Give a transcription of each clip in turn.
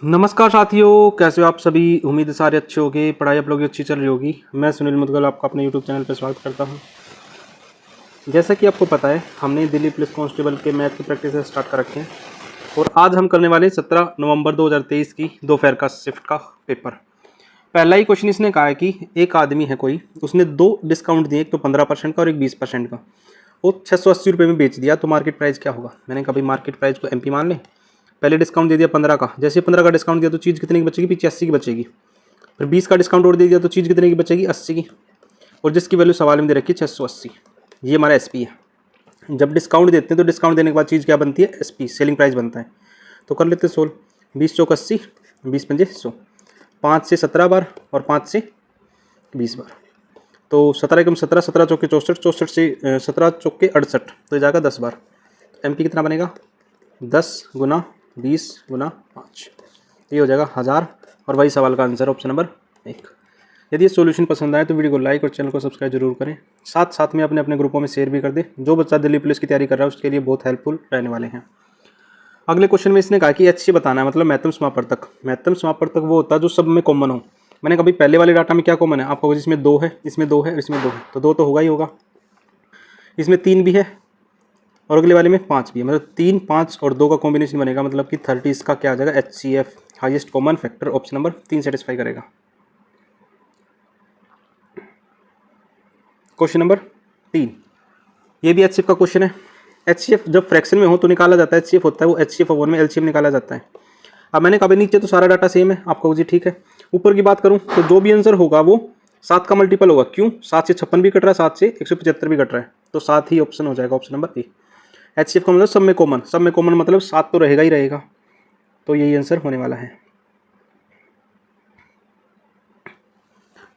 नमस्कार साथियों, कैसे हो आप सभी। उम्मीद है सारे अच्छे होंगे, पढ़ाई आप लोगों की अच्छी चल रही होगी। मैं सुनील मुदगल आपका अपने यूट्यूब चैनल पर स्वागत करता हूं। जैसा कि आपको पता है, हमने दिल्ली पुलिस कांस्टेबल के मैथ की प्रैक्टिस स्टार्ट कर रखे हैं और आज हम करने वाले 17 नवंबर 2023 की दोपहर का शिफ्ट का पेपर। पहला ही क्वेश्चन इसने कहा है कि एक आदमी है कोई, उसने दो डिस्काउंट दिए, एक तो 15% का और एक 20% का। वो 680 रुपये में बेच दिया, तो मार्केट प्राइस क्या होगा। मैंने कहा भाई मार्केट प्राइस को MP मान लें। पहले डिस्काउंट दे दिया 15 का, जैसे 15 का डिस्काउंट दिया तो चीज़ कितने की बचेगी, 85 की बचेगी। फिर 20 का डिस्काउंट और दे दिया तो चीज़ कितने की बचेगी, 80 की। और जिसकी वैल्यू सवाल में दे रखी है 680, ये हमारा SP है। जब डिस्काउंट देते हैं तो डिस्काउंट देने के बाद चीज़ क्या बनती है, SP सेलिंग प्राइस बनता है। तो कर लेते हैं सोल्व। 20 चौक 80, 20 पंजे 100, 5 से 17 बार और 5 से 20 बार। तो 17 एकम 17, 17 चौके 64, 64 से 17 चौके 68, तो ये जाएगा 10 बार। MP कितना बनेगा, 10 गुना 20 गुना 5, ये हो जाएगा 1000। और वही सवाल का आंसर ऑप्शन नंबर 1। यदि ये सॉल्यूशन पसंद आए तो वीडियो को लाइक और चैनल को सब्सक्राइब जरूर करें। साथ साथ में अपने ग्रुपों में शेयर भी कर दें। जो बच्चा दिल्ली पुलिस की तैयारी कर रहा है उसके लिए बहुत हेल्पफुल रहने वाले हैं। अगले क्वेश्चन में इसने कहा कि HC बताना है, मतलब महत्तम समापवर्तक। महत्तम समापवर्तक वो होता है जो सब में कॉमन हो। मैंने कभी पहले वाले डाटा में क्या कॉमन है, आपको इसमें 2 है, इसमें 2 है, इसमें 2 है, तो 2 तो होगा ही होगा। इसमें 3 भी है और अगले वाले में 5 भी है, मतलब 3, 5 और 2 का कॉम्बिनेशन बनेगा, मतलब कि 30। इसका क्या आ जाएगा, HCF highest common factor. Option number 3 satisfy करेगा। क्वेश्चन नंबर 3, ये भी HCF का क्वेश्चन है। HCF जब फ्रैक्शन में हो तो निकाला जाता है, HCF होता है वो HCF/1 में LCM निकाला जाता है। अब मैंने कहा नीचे तो सारा डाटा सेम है, आपको जी ठीक है। ऊपर की बात करूं तो जो भी आंसर होगा वो 7 का मल्टीपल होगा। क्यों, 7 से 56 भी कट रहा है, 7 से 175 भी कट रहा है, तो 7 ही ऑप्शन हो जाएगा, ऑप्शन नंबर A। HCF का मतलब सब में कॉमन, सब में कॉमन मतलब 7 तो रहेगा ही रहेगा, तो यही आंसर होने वाला है।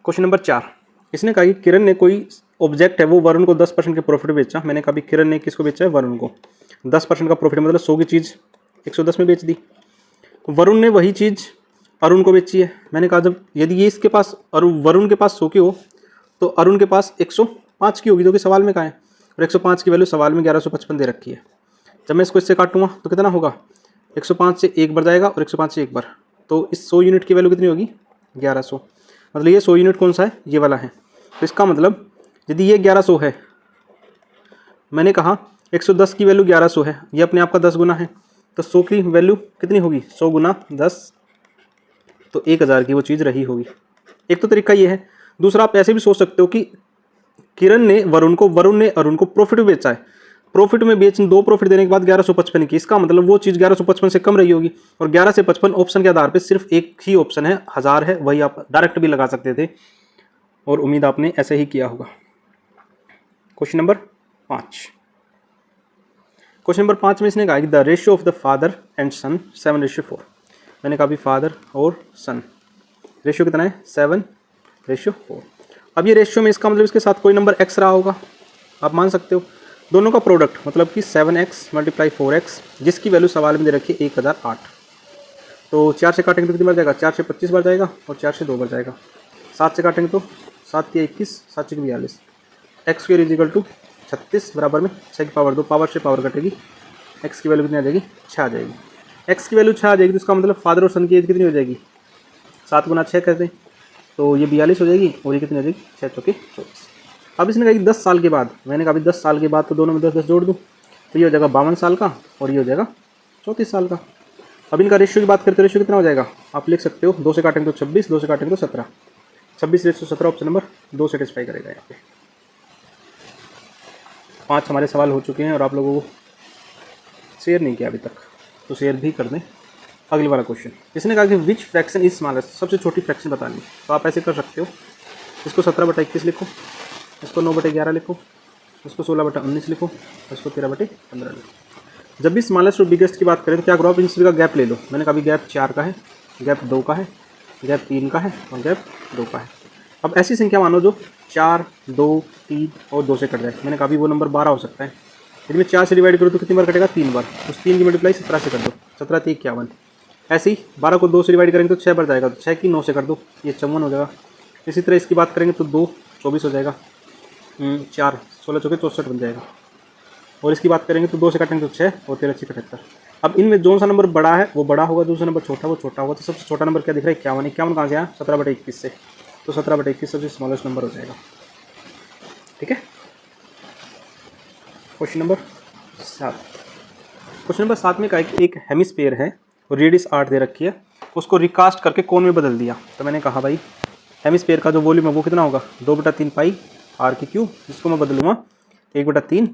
क्वेश्चन नंबर 4, इसने कहा कि किरण ने कोई ऑब्जेक्ट है वो वरुण को 10% के प्रॉफिट बेचा। मैंने कहा किरण ने किसको बेचा है, वरुण को। 10% का प्रॉफिट मतलब 100 की चीज़ 110 में बेच दी। वरुण ने वही चीज़ अरुण को बेची है। मैंने कहा जब यदि ये इसके पास वरुण के पास 100 की हो तो अरुण के पास 105 की होगी, जो कि सवाल में कहा है। और 105 की वैल्यू सवाल में 1155 दे रखी है। जब मैं इसको इससे काटूंगा तो कितना होगा, 105 से एक बार जाएगा और 105 से एक बार, तो इस 100 यूनिट की वैल्यू कितनी होगी, 1100। मतलब ये 100 यूनिट कौन सा है, ये वाला है। तो इसका मतलब यदि ये 1100 है, मैंने कहा 110 की वैल्यू 1100 है, ये अपने आप का 10 गुना है, तो 100 की वैल्यू कितनी होगी, 100 गुना 10, तो 1000 की वो चीज़ रही होगी। एक तो तरीका ये है। दूसरा आप ऐसे भी सोच सकते हो कि किरण ने वरुण ने अरुण को प्रॉफिट में बेचा है। प्रॉफिट में दो प्रॉफिट देने के बाद 1155 की, इसका मतलब वो चीज़ 1155 से कम रही होगी। और 11 से 55 ऑप्शन के आधार पर सिर्फ एक ही ऑप्शन है, 1000 है, वही आप डायरेक्ट भी लगा सकते थे और उम्मीद आपने ऐसे ही किया होगा। क्वेश्चन नंबर 5, क्वेश्चन नंबर 5 में इसने कहा कि the ratio of the father and son 7:4। मैंने कहा भी फादर और सन रेशियो कितना है, 7:4। अब ये रेशियो में इसका मतलब इसके साथ कोई नंबर x रहा होगा, आप मान सकते हो। दोनों का प्रोडक्ट मतलब कि 7x × 4x, जिसकी वैल्यू सवाल में दे रखी है 1008। तो 4 से काटेंगे तो कितनी बार जाएगा, 4 से 25 बार जाएगा और 4 से 2 बार जाएगा। 7 से काटेंगे तो 7 के 21, 7 के 42। x² = 36 बराबर में 6 की पावर 2, पावर से पावर कटेगी, x की वैल्यू कितनी आ जाएगी, 6 आ जाएगी। x की वैल्यू 6 आ जाएगी तो इसका मतलब फादर और सन की एज कितनी हो जाएगी, 7 गुना 6 कहते हैं, तो ये 42 हो जाएगी और ये कितनी हो जाएगी, 6 चौके 24। अब इसने कहा कि 10 साल के बाद, मैंने कहा 10 साल के बाद तो दोनों में 10-10 जोड़ दूँ, तो ये हो जाएगा 52 साल का और ये हो जाएगा 34 साल का। अब इनका रेशियो की बात करते, रेशियो कितना हो जाएगा, आप लिख सकते हो 2 से काटेंगे तो 26, 2 से काटेंगे तो 17, 26:17, ऑप्शन नंबर 2 सेटिस्फाई करेगा। यहाँ पे 5 हमारे सवाल हो चुके हैं और आप लोगों को शेयर नहीं किया अभी तक, तो शेयर भी कर दें। अगले वाला क्वेश्चन, इसने कहा कि विच फ्रैक्शन इज स्मॉलेस्ट, सबसे छोटी फ्रैक्शन बतानी। तो आप ऐसे कर सकते हो, इसको 17/21 लिखो, इसको 9/11 लिखो, इसको 16/19 लिखो, इसको 13/15 लिखो। जब भी स्मॉलेस्ट और बिगेस्ट की बात करें तो क्या करो, आप इन सभी का गैप ले लो। मैंने कहा भी गैप 4 का है, गैप 2 का है, गैप 3 का है और गैप 2 का है। अब ऐसी संख्या मानो जो 4, 2, 3 और 2 से कट जाए। मैंने कहा भी वो नंबर 12 हो सकता है। यदि मैं 4 से डिवाइड करूँ तो कितनी बार कटेगा, 3 बार। उस 3 की मल्टीप्लाई 17 से कर दो, 17 × 3 = 51। ऐसे ही 12 को 2 से डिवाइड करेंगे तो 6 बार जाएगा, तो 6 की 9 से कर दो, ये 54 हो जाएगा। इसी तरह इसकी बात करेंगे तो 2 24 हो जाएगा, 4 16 चौके 64 बन जाएगा। और इसकी बात करेंगे तो 2 से काटेंगे तो 6 और 13 × 6 = 78। अब इनमें जो सा नंबर बड़ा है वो बड़ा होगा, जो सा नंबर छोटा वो छोटा होगा। तो सबसे छोटा नंबर क्या दिख रहा है? 51। 51 कहाँ से आया? 17/21 से। तो 17/21 सबसे स्मॉलेस्ट नंबर हो जाएगा। ठीक है। Question number 7। क्वेश्चन नंबर 7 में कहा है कि एक हेमिस्फीयर है और रेडियस 8 दे रखी है, उसको रिकास्ट करके कोण में बदल दिया। तो मैंने कहा भाई हेमिस्फीयर का जो वॉल्यूम है वो कितना होगा? 2/3 पाई आर की क्यूब, जिसको मैं बदलूँगा 1/3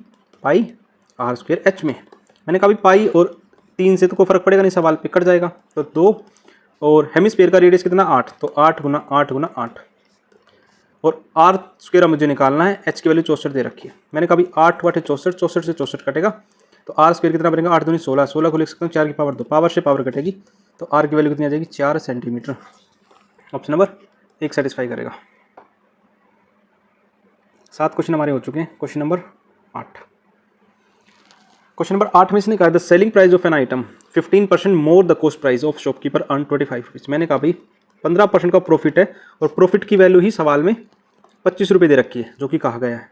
पाई आर स्क्वायर एच में। मैंने कहा भाई पाई और 3 से तो कोई फर्क पड़ेगा नहीं, सवाल पे कट जाएगा। तो 2 और हेमिस्फीयर का रेडियस कितना? 8। तो 8 गुना 8 गुना 8 और आर स्क्वायर मुझे निकालना है। एच की वैल्यू 64 दे रखी है। मैंने कहा भाई 8 बटे 64, 64 से 64 कटेगा तो आर स्क्वायर कितना बनेगा? 8 दूनी 16, 16 को लिख सकता हूँ 4 की पावर 2, पावर से पावर कटेगी तो आर की वैल्यू कितनी आ जाएगी? 4 सेंटीमीटर। ऑप्शन नंबर 1 सेटिस्फाई करेगा। 7 क्वेश्चन हमारे हो चुके हैं। Question number 8। क्वेश्चन नंबर 8 में इसने कहा the selling price of an item 15% more the cost price of shopkeeper earn 25 rupees. मैंने कहा भाई 15% का प्रॉफिट है और प्रॉफिट की वैल्यू ही सवाल में 25 रुपये दे रखी है, जो कि कहा गया है।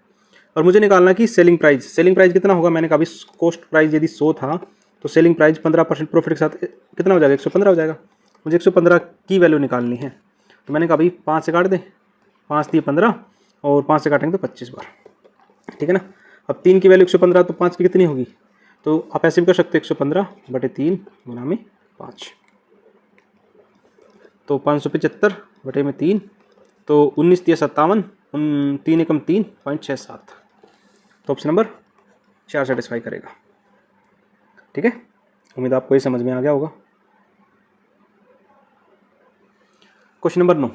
और मुझे निकालना कि सेलिंग प्राइस, सेलिंग प्राइस कितना होगा? मैंने कहा भाई कॉस्ट प्राइस यदि 100 था तो सेलिंग प्राइस 15% प्रॉफिट के साथ कितना हो जाएगा? 115 हो जाएगा। मुझे 115 की वैल्यू निकालनी है। तो मैंने कहा भाई 5 से काट दें, 5 दिए 15 और 5 से काटेंगे तो 25 बार। ठीक है ना। अब 3 की वैल्यू 115 तो 5 की कितनी होगी? तो आप ऐसे भी कर सकते हो 115/3 गुना में 5, तो 575 बटे में 3, तो 19 दिया 57, 3 एकम 3.67। तो ऑप्शन नंबर 4 सेटिस्फाई करेगा। ठीक है, उम्मीद आपको ये समझ में आ गया होगा। Question number 9।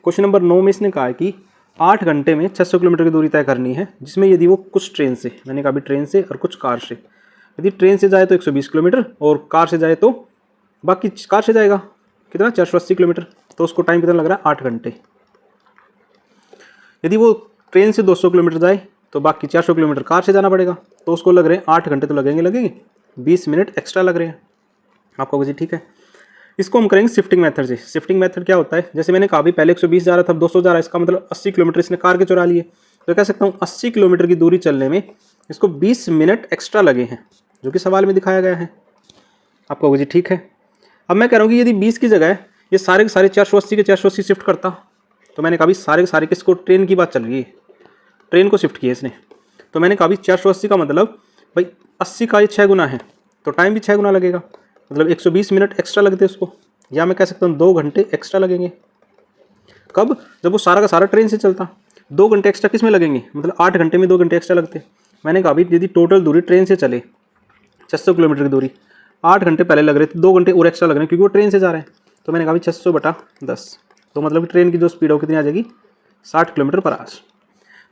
क्वेश्चन नंबर 9 में इसने कहा है कि 8 घंटे में 600 किलोमीटर की दूरी तय करनी है, जिसमें यदि वो कुछ ट्रेन से, मैंने कहा भी ट्रेन से और कुछ कार से, यदि ट्रेन से जाए तो 120 किलोमीटर और कार से जाए तो बाकी कार से जाएगा कितना? 480 किलोमीटर। तो उसको टाइम कितना लग रहा है? 8 घंटे। यदि वो ट्रेन से 200 किलोमीटर जाए तो बाकी 400 किलोमीटर कार से जाना पड़ेगा, तो उसको लग रहे हैं 8 घंटे तो लगेंगे 20 मिनट एक्स्ट्रा लग रहे हैं। आपका वजह ठीक है। इसको हम करेंगे शिफ्टिंग मेथड से। शिफ्टिंग मेथड क्या होता है? जैसे मैंने कहा भी पहले 120 जा रहा था, अब 200 जा रहा है, इसका मतलब 80 किलोमीटर इसने कार के चुरा लिए। तो कह सकता हूँ 80 किलोमीटर की दूरी चलने में इसको 20 मिनट एक्स्ट्रा लगे हैं, जो कि सवाल में दिखाया गया है। आपका वजह ठीक है। अब मैं कह रहा हूँ कि यदि 20 की जगह ये सारे के सारे 480 के 480 शिफ्ट करता, तो मैंने कहा भी सारे के सारे किसको? ट्रेन की बात चल रही है, ट्रेन को शिफ्ट किया इसने। तो मैंने कहा भी 480 का मतलब भाई 80 का ये 6 गुना है, तो टाइम भी 6 गुना लगेगा, मतलब 120 मिनट एक्स्ट्रा लगते उसको। या मैं कह सकता हूँ 2 घंटे एक्स्ट्रा लगेंगे। कब? जब वो सारा का सारा ट्रेन से चलता। 2 घंटे एक्स्ट्रा किस में लगेंगे? मतलब 8 घंटे में 2 घंटे एक्स्ट्रा लगते। मैंने कहा भी यदि टोटल दूरी ट्रेन से चले 600 किलोमीटर की दूरी, 8 घंटे पहले लग रहे थे, 2 घंटे और एक्स्ट्रा लग रहे हैं क्योंकि वो ट्रेन से जा रहे हैं। तो मैंने कहा भी 600/10, तो मतलब कि ट्रेन की जो स्पीड हो कितनी आ जाएगी? 60 किलोमीटर पर आवर।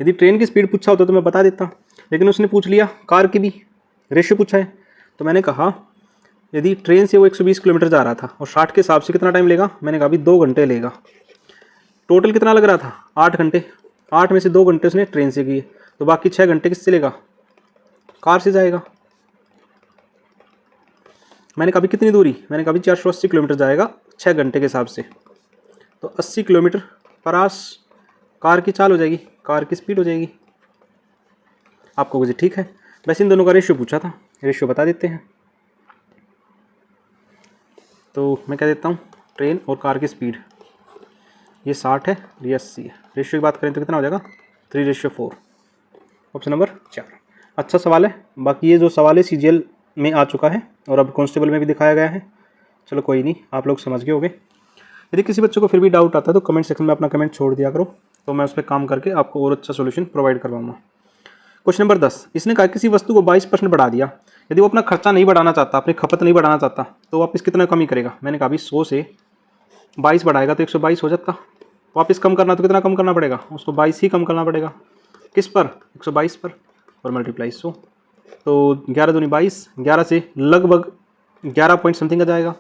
यदि ट्रेन की स्पीड पूछा होता तो मैं बता देता, लेकिन उसने पूछ लिया कार की भी रेशियो पूछा है। तो मैंने कहा यदि ट्रेन से वो 120 किलोमीटर जा रहा था और 60 के हिसाब से कितना टाइम लेगा? मैंने कहा भी 2 घंटे लेगा। टोटल कितना लग रहा था? 8 घंटे। 8 में से 2 घंटे उसने ट्रेन से किए, तो बाकी 6 घंटे किससे लेगा? कार से जाएगा। मैंने कहा भी कितनी दूरी? मैंने कहा भी 480 किलोमीटर जाएगा 6 घंटे के हिसाब से, तो 80 किलोमीटर पर आवर कार की चाल हो जाएगी, कार की स्पीड हो जाएगी। आपको मुझे ठीक है। वैसे इन दोनों का रेशियो पूछा था, रेशियो बता देते हैं। तो मैं कह देता हूँ ट्रेन और कार की स्पीड, ये 60 है, ये 80 है। रेशियो की बात करें तो कितना हो जाएगा? 3:4। ऑप्शन नंबर 4 अच्छा सवाल है। बाकी ये जो सवाल है CGL में आ चुका है और अब कांस्टेबल में भी दिखाया गया है। चलो कोई नहीं, आप लोग समझ गए होंगे। यदि किसी बच्चे को फिर भी डाउट आता है तो कमेंट सेक्शन में अपना कमेंट छोड़ दिया करो, तो मैं उस पर काम करके आपको और अच्छा सोल्यूशन प्रोवाइड करवाऊँगा। Question number 10। इसने कहा किसी वस्तु को 22% बढ़ा दिया, यदि वो अपना खर्चा नहीं बढ़ाना चाहता, अपनी खपत नहीं बढ़ाना चाहता, तो वापस कितना कमी करेगा? मैंने कहा अभी 100 से 22 बढ़ाएगा तो 122 हो जाता। वापस कम करना तो कितना कम करना पड़ेगा? उसको 22 ही कम करना पड़ेगा। किस पर? 122 पर, और मल्टीप्लाई 100, तो 11 दूनी 22, 11 से लगभग 11 पॉइंट समथिंग आ जाएगा।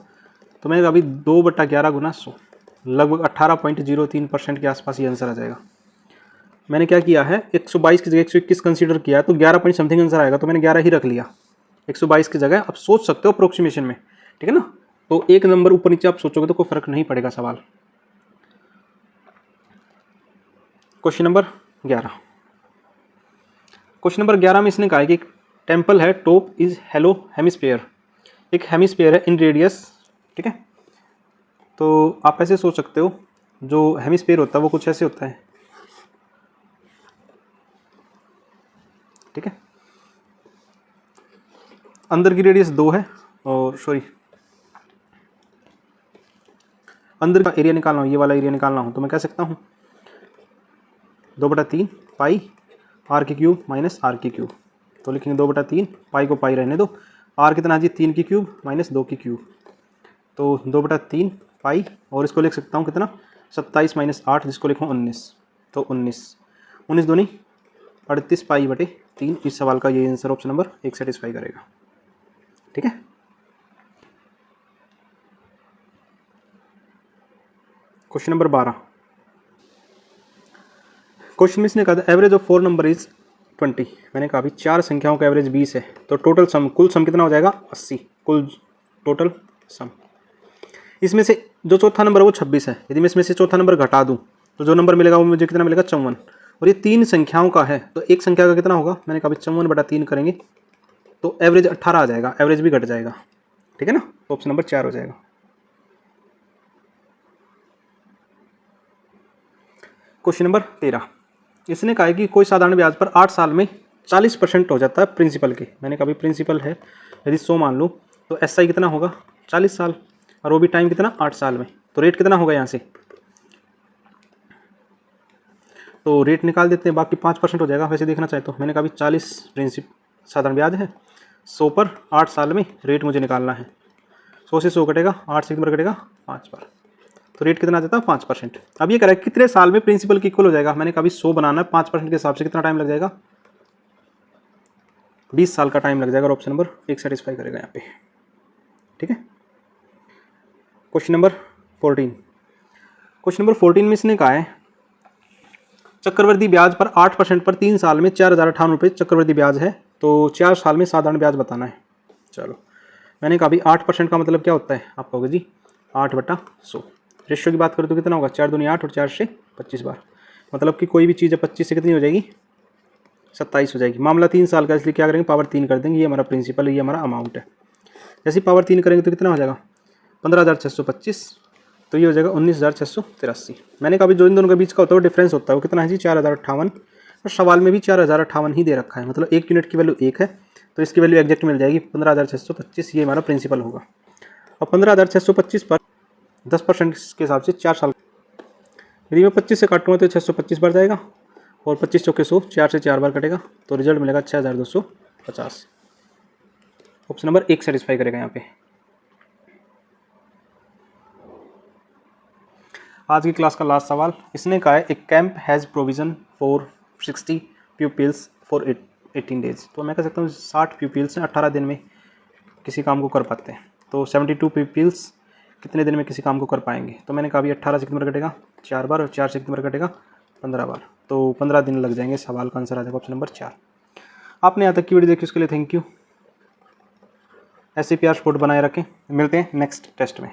तो मैंने अभी 2/11 गुना 100, लगभग 18.03% के आसपास ये आंसर आ जाएगा। मैंने क्या किया है, 122 की जगह 121 कंसीडर किया है, तो 11 पॉइंट समथिंग आंसर आएगा, तो मैंने 11 ही रख लिया 122 की जगह। आप सोच सकते हो अप्रोक्सीमेशन में, ठीक है ना। तो एक नंबर ऊपर नीचे आप सोचोगे तो कोई फर्क नहीं पड़ेगा सवाल। Question number 11। क्वेश्चन नंबर 11 में इसने कहा है कि टेम्पल है टॉप इज हेलो हेमिस्फीयर, एक हेमिस्फीयर है इन रेडियस, ठीक है। तो आप ऐसे सोच सकते हो, जो हेमिस्फीयर होता है वो कुछ ऐसे होता है, ठीक है। अंदर की रेडियस 2 है, और सॉरी अंदर का एरिया निकालना हो, ये वाला एरिया निकालना हो, तो मैं कह सकता हूँ 2/3 पाई आर की क्यूब माइनस आर की क्यूब। तो लिखेंगे 2/3, पाई को पाई रहने दो, आर कितना जी 3 की क्यूब माइनस 2 की क्यूब, तो 2/3 पाई, और इसको लिख सकता हूँ कितना 27 माइनस 8, जिसको लिखूँ 19, तो 19 दूनी 38 पाई बटे 3। इस सवाल का ये आंसर ऑप्शन नंबर 1 सेटिस्फाई करेगा, ठीक है। क्वेश्चन नंबर 12, क्वेश्चन में इसने कहा था एवरेज ऑफ 4 नंबर इज 20। मैंने कहा अभी 4 संख्याओं का एवरेज 20 है, तो टोटल सम, कुल सम कितना हो जाएगा 80, कुल टोटल सम। इसमें से जो चौथा नंबर है वो 26 है, यदि मैं इसमें से चौथा नंबर घटा दूं तो जो नंबर मिलेगा वो मुझे कितना मिलेगा 54, और ये 3 संख्याओं का है, तो एक संख्या का कितना होगा, मैंने कहा 54/3 करेंगे तो एवरेज 18 आ जाएगा, एवरेज भी घट जाएगा, ठीक है ना। तो ऑप्शन नंबर 4 हो जाएगा। क्वेश्चन नंबर 13, इसने कहा है कि कोई साधारण ब्याज पर 8 साल में 40% हो जाता है प्रिंसिपल के। मैंने कहा प्रिंसिपल है, यदि 100 मान लो तो SI कितना होगा 40 साल, और वो भी टाइम कितना 8 साल में, तो रेट कितना होगा यहाँ से, तो रेट निकाल देते हैं, बाकी 5% हो जाएगा वैसे देखना चाहे तो। मैंने कहा 40 साधारण ब्याज है, 100 पर 8 साल में रेट मुझे निकालना है, 100 से 100 कटेगा, 8 से कितना कटेगा 5 बार, तो रेट कितना आ जाता है 5%। अब ये कह रहा है कितने साल में प्रिंसिपल की इक्वल हो जाएगा। मैंने कहा 100 बनाना है 5% के हिसाब से कितना टाइम लग जाएगा, 20 साल का टाइम लग जाएगा, और ऑप्शन नंबर 1 सेटिस्फाई करेगा यहाँ पे, ठीक है। क्वेश्चन नंबर 14, क्वेश्चन नंबर 14 में इसने कहा है चक्रवर्ती ब्याज पर 8% पर 3 साल में 4058 रुपये चक्रवर्ती ब्याज है, तो 4 साल में साधारण ब्याज बताना है। चलो मैंने कहा 8% का मतलब क्या होता है, आप कहोगे जी 8/100। रेशियो की बात करें तो कितना होगा 4 दूनी 8 और 4 से 25 बार, मतलब कि कोई भी चीज़ है 25 से कितनी हो जाएगी 27 हो जाएगी। मामला 3 साल का, इसलिए क्या करेंगे पावर 3 कर देंगे, ये हमारा प्रिंसिपल है, ये हमारा अमाउंट है। जैसे पावर 3 करेंगे तो कितना हो जाएगा 15,625, तो ये हो जाएगा 19,683। मैंने कहा जो इन दोनों के बीच का होता है वो डिफरेंस होता है, वो कितना है जी 4058, और सवाल में भी 4058 ही दे रखा है, मतलब 1 यूनिट की वैल्यू 1 है, तो इसकी वैल्यू एग्जैक्ट मिल जाएगी 15,625, ये हमारा प्रिंसिपल होगा। और 15,625 पर 10% के हिसाब से 4 साल, यदि मैं 25 से काटूंगा तो 625 बार जाएगा, और 25 चौके 100, 4 से 4 बार कटेगा, तो रिजल्ट मिलेगा 6250। ऑप्शन नंबर 1 सेटिस्फाई करेगा यहाँ पे। आज की क्लास का लास्ट सवाल, इसने कहा है एक camp has provision for 60 pupils for 18 days. तो मैं कह सकता हूँ 60 प्यूपिल्स हैं 18 दिन में किसी काम को कर पाते हैं, तो 72 प्यूपिल्स कितने दिन में किसी काम को कर पाएंगे। तो मैंने कहा 18 से कितनी बार कटेगा 4 बार, और 4 से कितनी बार कटेगा 15 बार, तो 15 दिन लग जाएंगे। सवाल का आंसर आ जाएगा ऑप्शन नंबर 4। आपने यहाँ तक की वीडियो देखी उसके लिए थैंक यू। ऐसे प्यार सपोर्ट बनाए रखें, मिलते हैं नेक्स्ट टेस्ट में।